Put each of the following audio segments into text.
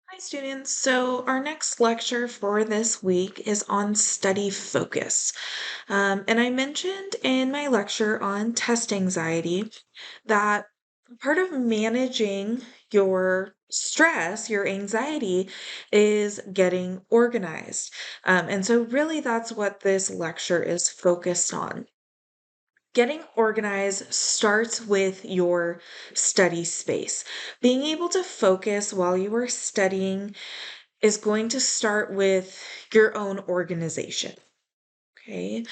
Hi, students. So, our next lecture for this week is on study focus. And I mentioned in my lecture on test anxiety that part of managing your stress, your anxiety, is getting organized. And so, really, that's what this lecture is focused on. Getting organized starts with your study space. Being able to focus while you are studying is going to start with your own organization. Okay.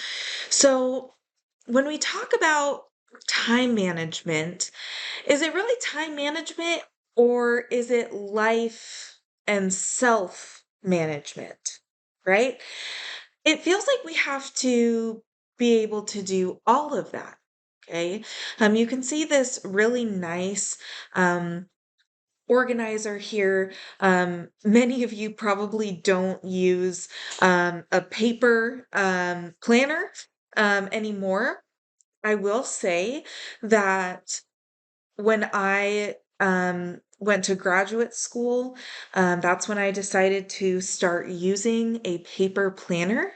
So when we talk about time management, is it really time management or is it life and self management? Right? It feels like we have to be able to do all of that. Okay. You can see this really nice organizer here. Many of you probably don't use a paper planner anymore. I will say that when I went to graduate school, that's when I decided to start using a paper planner.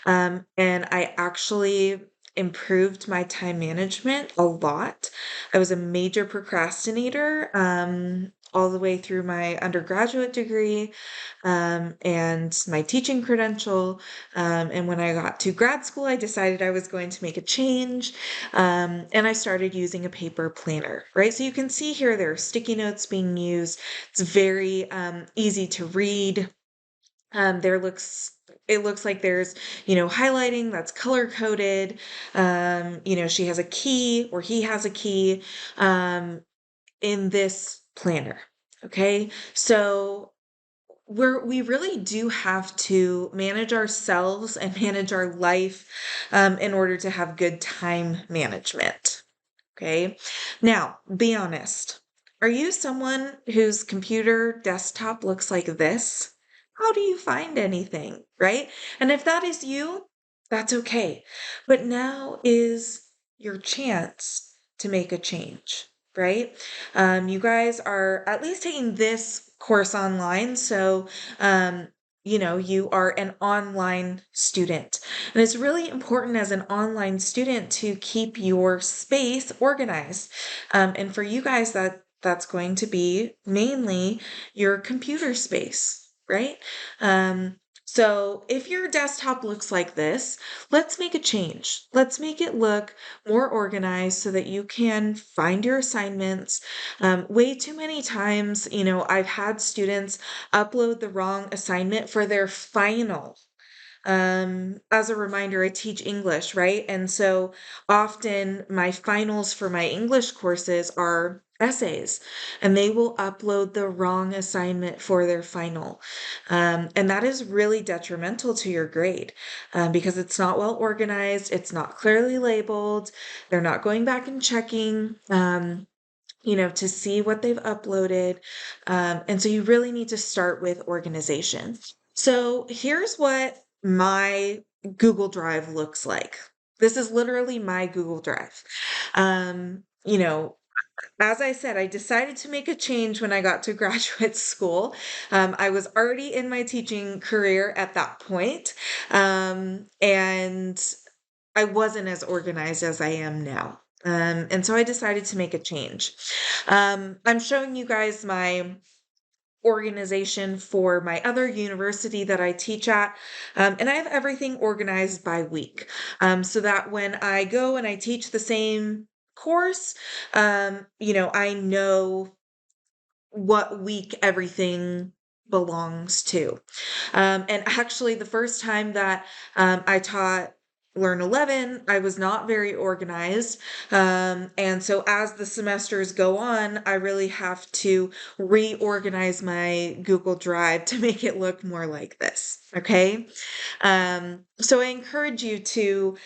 And I actually improved my time management a lot. I was a major procrastinator all the way through my undergraduate degree and my teaching credential. And when I got to grad school, I decided I was going to make a change. And I started using a paper planner, right? So you can see here there are sticky notes being used. It's very easy to read. It looks like there's, highlighting that's color coded. She has a key or he has a key in this planner. Okay. So we really do have to manage ourselves and manage our life in order to have good time management. Okay. Now, be honest. Are you someone whose computer desktop looks like this? How do you find anything, right? And if that is you, that's okay. But now is your chance to make a change, right? You guys are at least taking this course online. So, you are an online student. And it's really important as an online student to keep your space organized. And for you guys, that's going to be mainly your computer space, right? Um, so if your desktop looks like this, let's make a change. Let's make it look more organized so that you can find your assignments. Way too many times, I've had students upload the wrong assignment for their final. As a reminder, I teach English, right? And so often my finals for my English courses are essays, and they will upload the wrong assignment for their final. And that is really detrimental to your grade because it's not well organized, it's not clearly labeled, they're not going back and checking. To see what they've uploaded. And so you really need to start with organization. So here's what my Google Drive looks like. This is literally my Google Drive. Um, you know, as I said, I decided to make a change when I got to graduate school. I was already in my teaching career at that point, and I wasn't as organized as I am now. And so I decided to make a change. I'm showing you guys my organization for my other university that I teach at. And I have everything organized by week. So that when I go and I teach the same course, I know what week everything belongs to. And actually, the first time that I taught Learn 11, I was not very organized. And so as the semesters go on, I really have to reorganize my Google Drive to make it look more like this. Okay. So I encourage you to,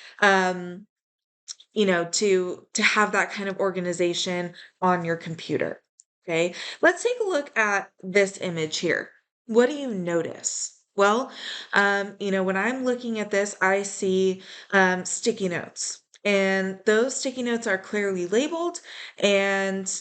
to have that kind of organization on your computer. Okay, let's take a look at this image here. What do you notice? Well, when I'm looking at this, I see sticky notes, and those sticky notes are clearly labeled and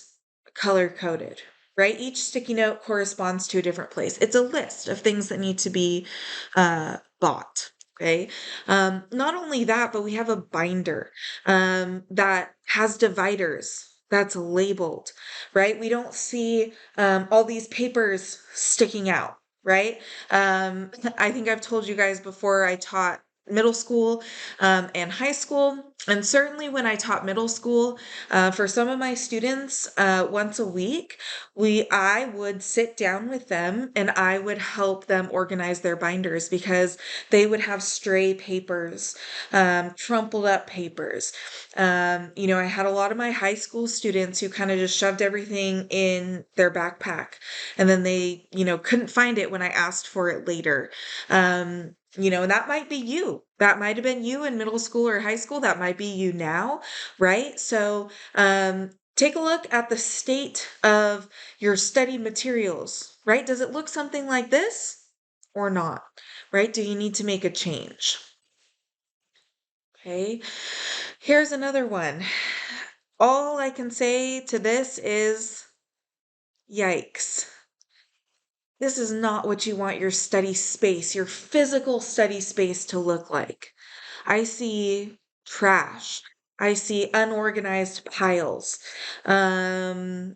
color coded. right? Each sticky note corresponds to a different place. It's a list of things that need to be bought. Okay. Not only that, but we have a binder that has dividers that's labeled, right? We don't see all these papers sticking out, right? I think I've told you guys before I taught middle school and high school. And certainly when I taught middle school, for some of my students, once a week, I would sit down with them and I would help them organize their binders because they would have stray papers, crumpled up papers. I had a lot of my high school students who kind of just shoved everything in their backpack and then they, couldn't find it when I asked for it later. And that might be you. That might have been you in middle school or high school. That might be you now, right? So, take a look at the state of your study materials, right? Does it look something like this or not, right? Do you need to make a change? Okay, here's another one. All I can say to this is yikes. This is not what you want your study space, your physical study space to look like. I see trash. I see unorganized piles. Um,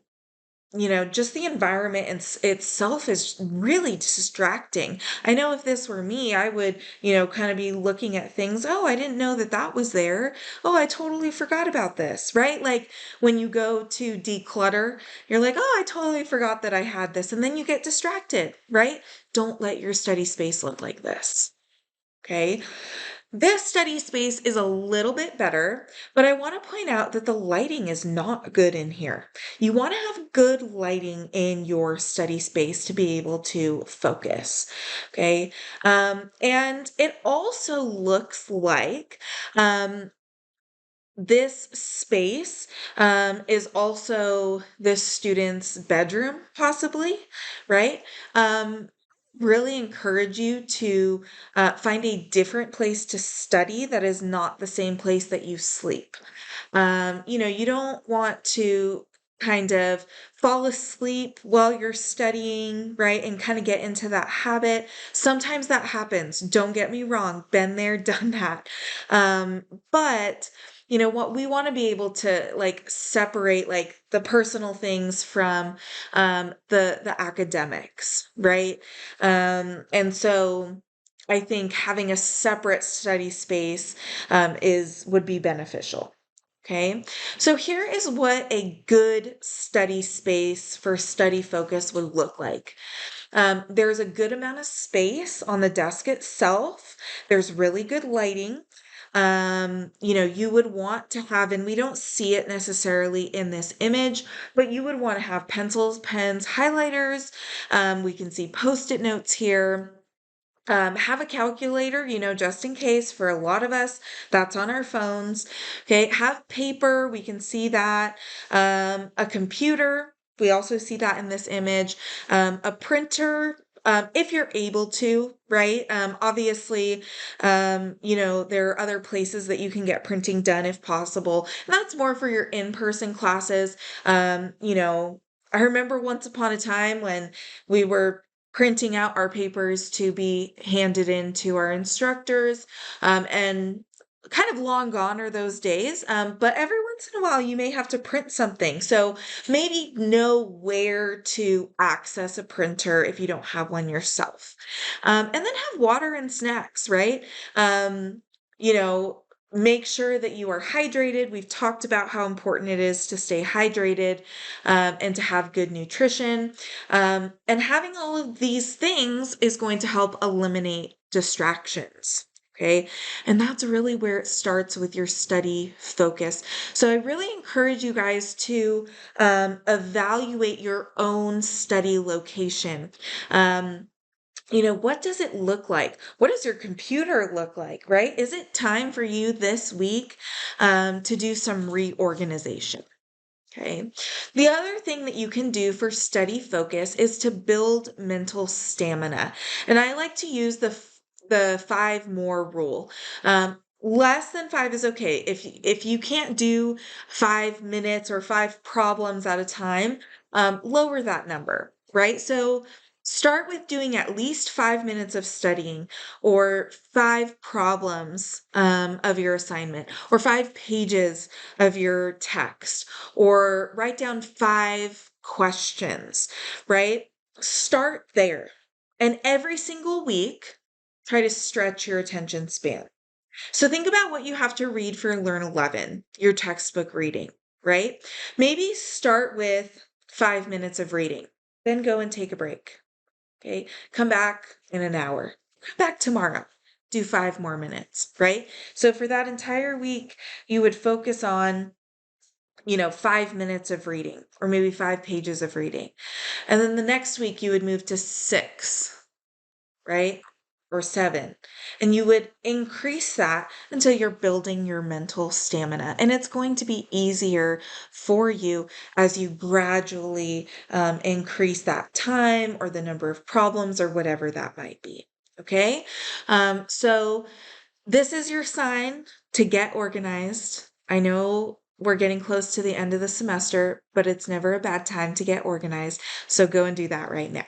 just the environment itself is really distracting. I know if this were me, I would, kind of be looking at things. Oh, I didn't know that that was there. Oh, I totally forgot about this, right? Like when you go to declutter, you're like, oh, I totally forgot that I had this. And then you get distracted, right? Don't let your study space look like this. Okay. This study space is a little bit better, but I want to point out that the lighting is not good in here. You want to have good lighting in your study space to be able to focus. Okay. And it also looks like this space is also this student's bedroom, possibly, right? Um, really encourage you to find a different place to study that is not the same place that you sleep. You don't want to kind of fall asleep while you're studying, right? And kind of get into that habit. Sometimes that happens. Don't get me wrong. Been there, done that. But what we want to be able to like separate like the personal things from the academics, right? And so I think having a separate study space is would be beneficial. Okay, so here is what a good study space for study focus would look like. There's a good amount of space on the desk itself. There's really good lighting. You would want to have, and we don't see it necessarily in this image, but you would want to have pencils, pens, highlighters. We can see post-it notes here. Have a calculator, just in case. For a lot of us, that's on our phones. Okay, have paper, we can see that. A computer, we also see that in this image. A printer, if you're able to, right? Obviously, there are other places that you can get printing done if possible. And that's more for your in-person classes. I remember once upon a time when we were printing out our papers to be handed in to our instructors. And kind of long gone are those days. But every once in a while, you may have to print something. So maybe know where to access a printer if you don't have one yourself. And then have water and snacks, right? Um, you know, Make sure that you are hydrated. We've talked about how important it is to stay hydrated and to have good nutrition. And having all of these things is going to help eliminate distractions. Okay. And that's really where it starts with your study focus. So I really encourage you guys to evaluate your own study location. What does it look like? What does your computer look like, right? Is it time for you this week to do some reorganization? Okay. The other thing that you can do for study focus is to build mental stamina. And I like to use the 5 more rule. less than 5 is okay. If you can't do 5 minutes or 5 problems at a time, lower that number, right? So start with doing at least 5 minutes of studying or 5 problems of your assignment or 5 pages of your text or write down 5 questions, right? Start there. And every single week, try to stretch your attention span. So think about what you have to read for Learn 11, your textbook reading, right? Maybe start with 5 minutes of reading, then go and take a break. Okay. Come back in an hour. Come back tomorrow. Do 5 more minutes, right? So for that entire week, you would focus on 5 minutes of reading or maybe 5 pages of reading. And then the next week you would move to 6, right? Or 7. And you would increase that until you're building your mental stamina. And it's going to be easier for you as you gradually increase that time or the number of problems or whatever that might be. Okay. So this is your sign to get organized. I know we're getting close to the end of the semester, but it's never a bad time to get organized. So go and do that right now.